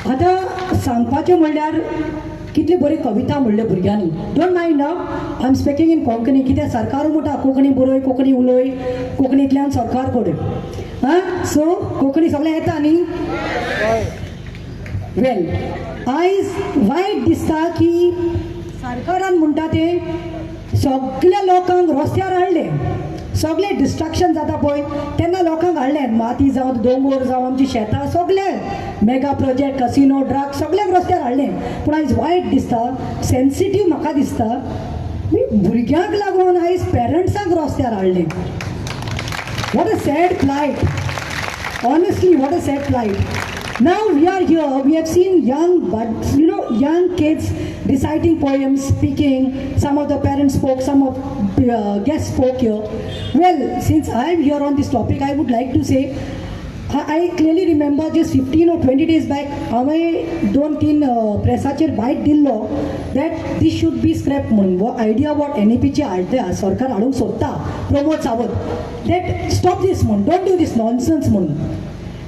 आतां सांगपाचें म्हणल्यार कितली बरी कविता म्हणल्यो भुरग्यांनी. Don't mind I am speaking in Konkani, कित्याक सरकार म्हणटा कोंकणी बरोय, कोंकणी उलय, कोंकणींतल्यान सरकार कोडय. सो कोंकणी सगळें येता न्ही. वेल आयज वायट दिसता की सरकारान म्हणटा तें सगळ्या लोकांक रस्त्यार हाडले. सगळे डिस्ट्रक्शन जाता पळय तेन्ना लोकांक हाडले. माती जावं, दोंगर जावं, आमची शेतां सगळे मेगा प्रोजेक्ट, कसिनो, ड्रग सगळ्यांक रस्त्यार हाडले. पूण आयज वायट दिसता, सेन्सिटीव म्हाका दिसता भुरग्यांक लागून आयज पेरंट्सांक रस्त्यार हाडले. What a sad plight. Honestly, what a sad plight. Now we are here, we have seen young kids reciting poems, speaking. Some of the parents spoke, some of guests spoke here. Well, since I am here on this topic, I would like to say, I clearly remember just 15 or 20 days back, हांवें 2-3 प्रेसाचेर बायट दिल्लो that this should be scrapped म्हणून. वो idea what NEPचे हाडटा, सरकार हाडूंक सोदता, Pramod Sawant, that stop this म्हणून, don't do this nonsense म्हणून.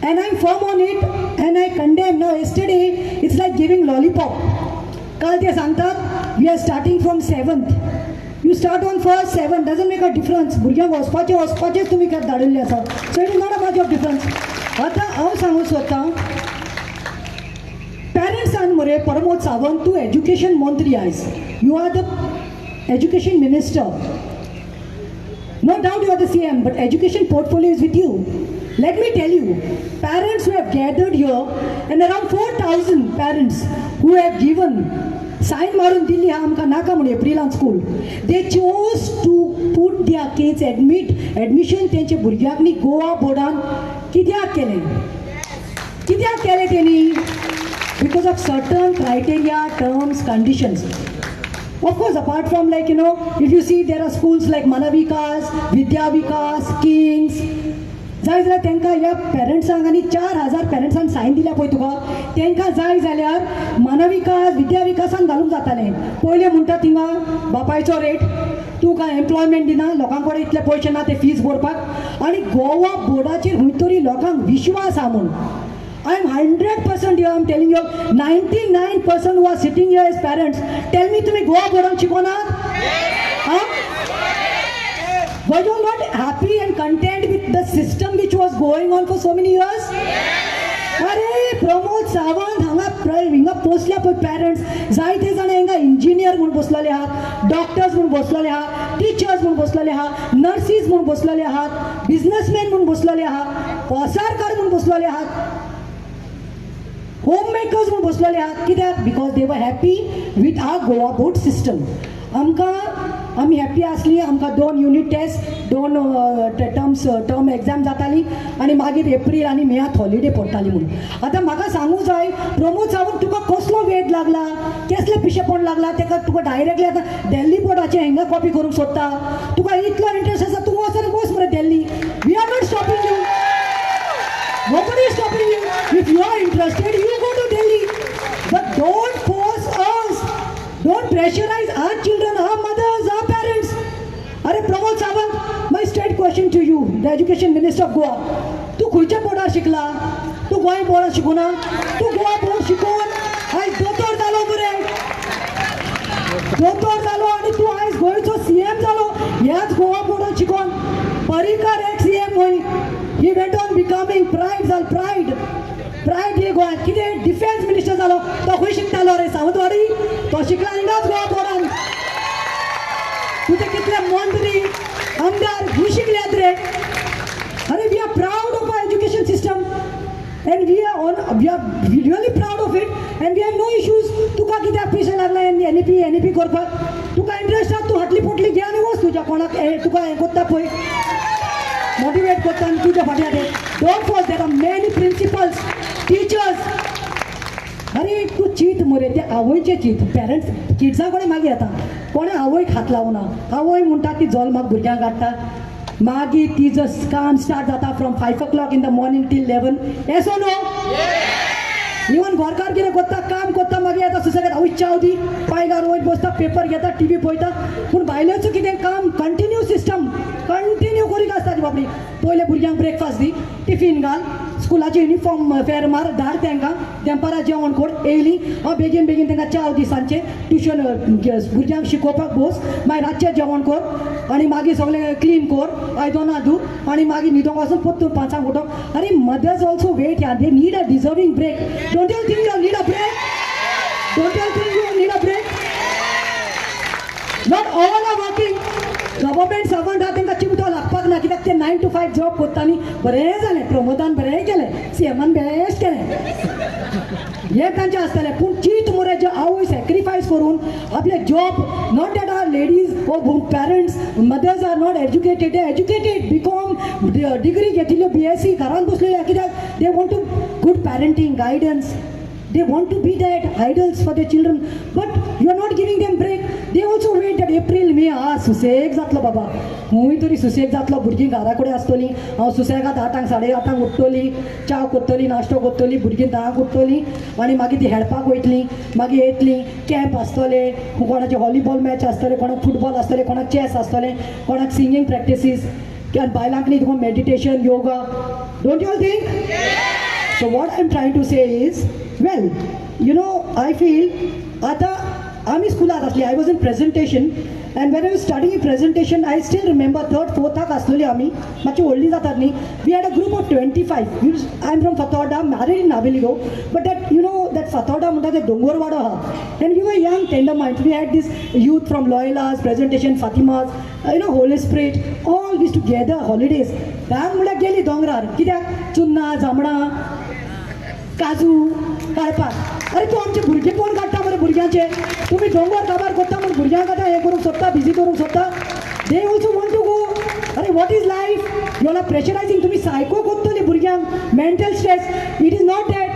And I'm firm on it and I condemn. Now yesterday it's like giving lollipop. काल ते सांगतात we are starting from 7th. You start on first 7, doesn't make a difference. भुरग्यांक वचपाचेच तुमी केन्ना धाडिल्ले आसा. So it is not a much of difference. आतां हांव सांगूंक सोदतां पेरंट्सान मरे प्रमोद सावंत तूं एज्युकेशन मंत्री आयज. You are the education minister. No doubt you are the CM, but education portfolio is with you. Let me tell you, parents who have gathered here, and around 4,000 parents who have given sign marun dilli ha amka naka mune Eprilan school, they chose to put their kids admission त्यांचे भुरग्यांनी गोवा बोर्डान कित्याक केले त्यांनी? Because of certain criteria, terms, conditions. Of course, apart from if you see there are schools like Manavikas, Vidya Vikas, Kings, जाय जाल्यार तांकां ह्या पेरंट्सांक आनी 4,000 पेरंट्सांक सायन दिल्या पळय तुका, तांकां जाय जाल्यार मानविकास, विद्या विकासान घालूंक जातालें. पयलें म्हणटा थिंगा बापायचो रेट, तूं कांय एम्प्लॉयमेंट दिना, लोकां कडेन इतले पयशे ना ते फीज भरपाक, आनी गोवा बोर्डाचेर खंय तरी लोकांक विश्वास आहा म्हूण. I am 100% here, I am telling you, 99% who are sitting here as parents, tell me तुम्ही Goa बोर्डान शिकवनात? Were you not happy and content with the system which was going on for so many years? अरे प्रमोद सावंत हांगा पोसल्या पळय parents, जायते जाण हांगा engineer म्हूण बसलेले आहात, डॉक्टर्स म्हूण बसलेले आहात, टिचर्स म्हूण बसलेले आहात, नर्सीस म्हूण बसलेले आहात, बिझनेसमॅन म्हूण बसलेले आहात, पसारकार म्हूण बसलेले आहात, होम मेकर्स म्हणून बसलेले आहात. कित्याक? Because they were happy with our Goa board system. आमी हॅप्पी आसली. आमकां 2 युनिट टेस्ट, 2 टर्म एग्जाम जाताली आनी मागीर एप्रील आनी मेयात हॉलिडे पडटाली म्हणून. आतां म्हाका सांगूंक जाय प्रमोद सावंत तुका कसलो वेद लागला, कसले पिशेपण लागला, ताका तुका डायरेक्टली आतां दिल्ली बोर्डाचे हांगा कॉपी करूंक सोदता. तुका इतलो इंट्रस्ट आसा तूं वचून बस मरे Delhi. We are not stopping you. Nobody is stopping you. If you are interested, you go to Delhi. But don't force us. Don't pressurize our children, our mothers, our parents. Are Pramod Sawant, my straight question to you, the Education Minister of Goa. तू खंयच्या बोर्डार शिकला? तू गोंय बोर्डार शिकूना? तू Goa board शिकून आयज दोतोर जालो मरे. दोतोर जालो आनी तू आयज गोंयचो CM जालो ह्याच गोवा बोर्डार शिकून. पर्रीकर एक CM होय. He went on becoming pride. हे गोंयांत कितें डिफेन्स मिनिस्टर जालो तो खंय शिकतालो रे? सावंतवाडी. तो शिकला हिंगाच गोवा बोर्डान. तुजे कितले मंत्री, आमदार खंय शिकल्यात रे? अरे we are proud of our education system and we are really proud of it and we have no issues. तुका कित्याक पयशे लागला NEP करपाक? तुका इंट्रस्ट आसा तूं हातली पोटली घे आनी वच तुज्या कोणाक तुका हें कोत्ता पळय मोटिवेट करता आनी तुज्या फाटल्यान दे. Don't for there are many principals, teachers. अरे तूं चीत मरे, ते आवयचे चीत. पेरंट्स किड्सां कडेन मागीर येता, कोणें आवयक हात लावना. आवय म्हणटा ती जल्माक भुरग्यांक हाडटा, मागीर ती जो काम स्टार्ट जाता from 5 o'clock in the morning till 11. Yes ओ नो? इवन गोरकार कितें करता, काम करता, मागीर येता सुसेगाद आवय चाव दी, पायगार वयर बसता, पेपर घेता, टीव्ही पळयता. पूण बायलांचो कितें काम? कंटिन्यू सिस्टम कंटिन्यू करीत आसता ती बाबडी. पयले भुरग्यांक ब्रेकफास्ट दी, टिफीन घाल, स्कुलाचे युनिफॉर्म फेर मार धाड तांकां दनपारां जेवण कोर येयली बेगीन बेगीन तांकां चाव दी सांजचे ट्युशन भुरग्यांक शिकोवपाक बोस मागीर रातचें जेवण कोर आनी मागीर सगळें क्लीन कोर आयदनां धू आनी मागीर न्हिदोंक वचून परतून 5 उठोंक अरे मदर्स ऑल्सो वेट या they need a deserving break don't you think you need a break don't you think you need a break not all are working government servant आहा तांकां चिमटो लागपाक ना कित्याक ते 9 to 5 जॉब कोत्तानी बरें जालें प्रमोदान बरें केलें सीएमान बेस्ट केलें हे तांचें आसतलें पूण चिंत मुरे जे आवय सॅक्रिफायस करून आपले job not that are ladies ओ parents mothers are not educated educated BCom degree घेतिल्ल्यो BSc घरान बसलेल्या कित्याक they want to good parenting guidance they want to be that idols for their children but you are not giving them break they also wait that April May सुसेग जातलो बाबा हूंय तरी सुसेग जातलो भुरगीं घरा कडेन आसतलीं हांव सुसेगाद 8 8:30 उठतलीं च्या करतलीं नाश्तो करतलीं भुरगीं 10 उठतलीं आनी मागीर ती खेळपाक वयतलीं मागीर येतलीं कॅम्प आसतले कोणाचे व्हॉलीबॉल मॅच आसतले कोणाक फुटबॉल आसतले कोणाक चॅस आसतलें कोणाक सिंगींग प्रॅक्टिसीस आनी बायलांक न्ही तुका meditation yoga don't you think So what I'm trying to say is, well, you know, I feel I'm in school actually. I was in presentation, and when I was studying presentation, I still remember 3rd, 4th asli ami machi oldi zatarni. We had a group of 25. I'm from Fathoda, married in Naviligo, but that you know that Fathoda munda the Dongorwada ha. And we were young, tender minds. We had this youth from Loyola's presentation, Fatima's, Holy Spirit, all these together holidays. Bang munda geli Dongrar. Kidak chunna, zamda. काजू काळपाक अरे तूं आमचे भुरगे कोण काडटा मरे भुरग्यांचे तुमी डोंगर काबार करता म्हण भुरग्यांक आतां हें करूंक सोदता बिजी करूंक सोदता they also want to go अरे what is life you are pressurising तुमी सायको कोत्तली भुरग्यांक mental stress it is not that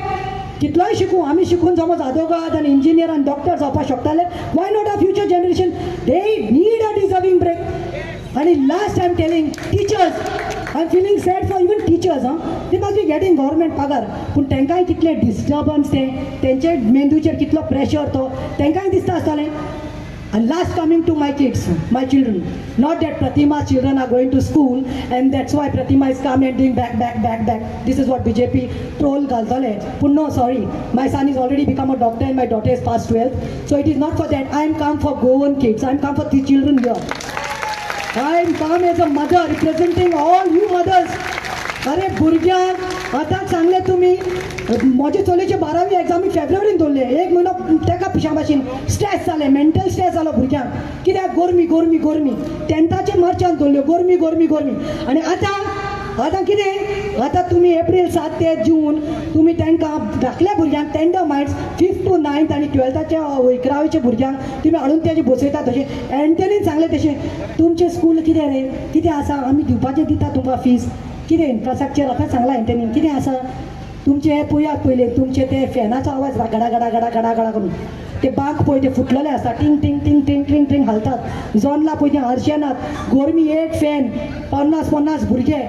कितलोय शिकू आमी शिकून समज आदोगाद आनी इंजिनियर आनी डॉक्टर जावपाक शकताले why not a future generation they need a deserving break आनी last I am telling teachers I'm feeling sad for even teachers, they must be getting government pagar. पूण तांकांय कितले डिस्टर्बन्स तेंचे मेंदूचेर कितलो प्रेशर तो तांकांय दिसता आसतलें. And last coming to my kids, my children, not that Pratima's children are going to school and that's why Pratima is coming and doing back. This is what BJP troll galtale. But no, sorry, my son is already become a doctor and my daughter is past 12. So it is not for that. I am come for Goan kids. I am come for the children here. I am come as a mother representing all you mothers. अरे भुरग्यांक आतां सांगले तुमी म्हजे चलयेचे 12वी examinee फेब्रुवारीन दवरले 1 म्हयनो तेका पिशा भाशेन स्ट्रेस जालें मेंटल स्ट्रेस जालो भुरग्यांक कित्याक गोरमी टेंथाचे मार्चान दवरल्यो गोरमी आनी आतां कितें आतां तुमी एप्रील 7 ते जून तुमी तांकां धाकल्या भुरग्यांक tender minds 5th to 9th आनी 12th 11वीचे भुरग्यांक तुमी हाडून तेजे बसयता तशें एंटनीन सांगलें तशें तुमचें स्कूल कितें रे कितें आसा आमी दिवपाचें दिता तुमकां फीज कितें इन्फ्रास्ट्रक्चर आतां सांगलां एंटनीन कितें आसा तुमचें हें पळयात पयलें तुमचें तें फॅनाचो आवाज गडा करून ते बांक पळय ते फुटलेले आसता टिंग हालतात जॉनला पळय ते हरशेनात गोरमी एक फॅन 50 भुरगे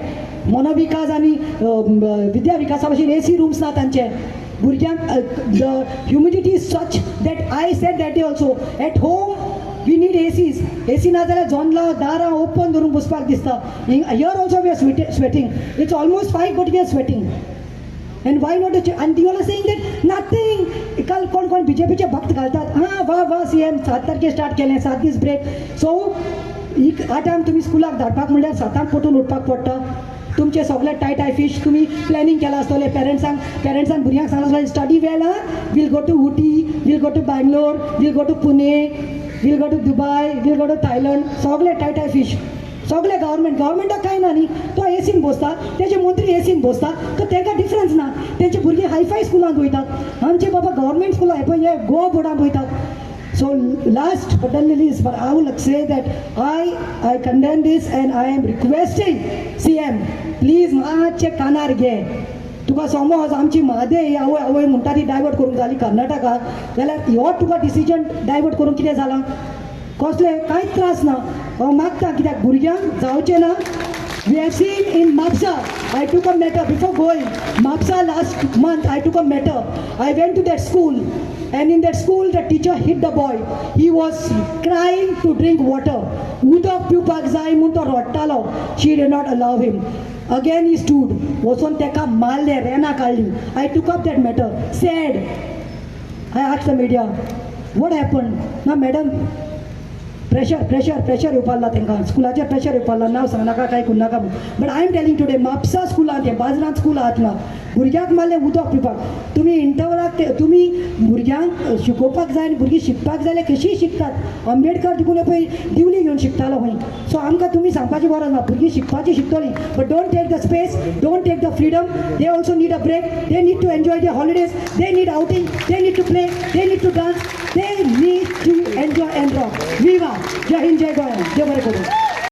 मनोविकास आनी विद्या विकासा भशेन AC रूम्स ना तांचे भुरग्यांक the humidity is such that I said that also at home we need AC ना जाल्यार जॉनला दारां ओपन धरून बसपाक दिसता here also we are sweating it's almost 5 but we are sweating and why not and you are saying that nothing काल कोण बीजेपीचे भक्त घालतात वा CM 7 तारखेर स्टार्ट केलें 7 दीस ब्रेक सो ह्या टायम तुमी स्कुलाक धाडपाक म्हणल्यार 7 पटून उठपाक पडटा तुमचे सगळे टाय फिश तुम्ही प्लॅनिंग केला आसतलें पेरंट्सांक भुरग्यांक सांगला study well we'll go to Ooty we'll go to Bangalore we'll go to Pune we'll go to Dubai we'll go to Thailand सगळे टाय फिश सगळे गव्हर्मेंटाक कांय ना न्ही तो एसीन बसता तेजे मंत्री एसीन बसता तर तांकां डिफरन्स ना तेंचे भुरगे हायफाय स्कुलांत वयतात आमचे बाबा गव्हर्मेंट स्कुलां हे गोवा बोर्डांत वयतात so last but the least but I will say that I condemn this and I am requesting CM please मातशे कानार घे तुका समज आमची म्हादय आवय म्हणटा ती डायवर्ट करूंक जाली कर्नाटका जाल्यार हो तुका डिसिजन डायवर्ट करूंक कितें जालां कसले कांयच त्रास ना हांव मागता कित्याक भुरग्यांक जावचें ना We have seen in Mapsa, I took a matter before going. Mapsa last month, I took a matter. I went to that school, and in that school, the teacher hit the boy. He was crying to drink water. Udak piupak zai munto rottalo. She did not allow him. Again he stood वचून ताका मारले रेना काडली I took up that matter sad I ask the media what happen ना madam pressure येवपाला तांकां स्कुलाचेर pressure येवपाला नांव सांगनाका कांय करनाका but I am telling today Mapusa स्कुलांत हें बाजरांत स्कूल आहात ना भुरग्यांक मारलें उदक पिवपाक तुमी इंटरवलाक तुमी भुरग्यांक शिकोवपाक जाय आनी भुरगीं शिकपाक जाय जाल्यार कशीं शिकतात अंबेडकर देखून पळय दिवली घेवन शिकतालो खंय सो आमकां तुमी सांगपाची गरज ना भुरगीं शिकपाची शिकतलीं but don't take the space don't take the freedom they also need a break they need to enjoy the holidays they need outing they need to play they need to dance they need to enjoy and rock viva जय हिंद जय गोंय देव बरें करूं